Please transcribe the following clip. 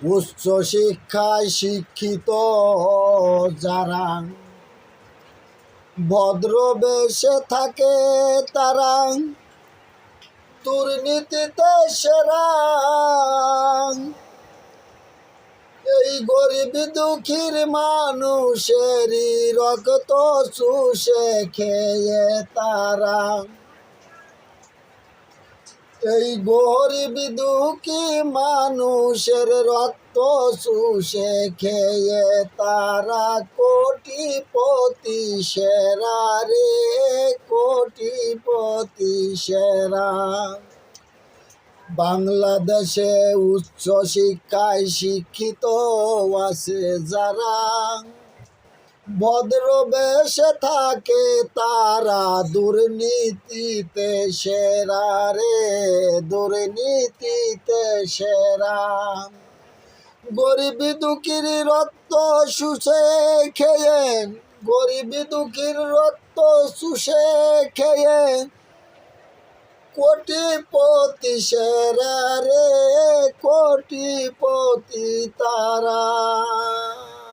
উচ্চ শিক্ষায় শিক্ষিত যারা ভদ্র বেশে থাকে তারা দুর্নীতিতে সেরা। এই গরিব দুঃখীর মানুষেরই রক্ত চুষে খেয়ে তারা, এই গরিব দুঃখী মানুষের রক্ত চুষে খেয়ে তারা কোটিপতি সেরা রে, কোটিপতি সেরা। বাংলাদেশে উচ্চ শিক্ষায় শিক্ষিত আছে যারা ভদ্র বেশে থাকে তারা দুর্নীতিতে সেরা রে, দুর্নীতিতে সেরা। গরিব দুঃখীর রক্ত শুষে খেয়ে, গরিব দুঃখীর রক্ত শুষে খেয়ে কোটিপতি সেরা রে, কোটিপতি তারা।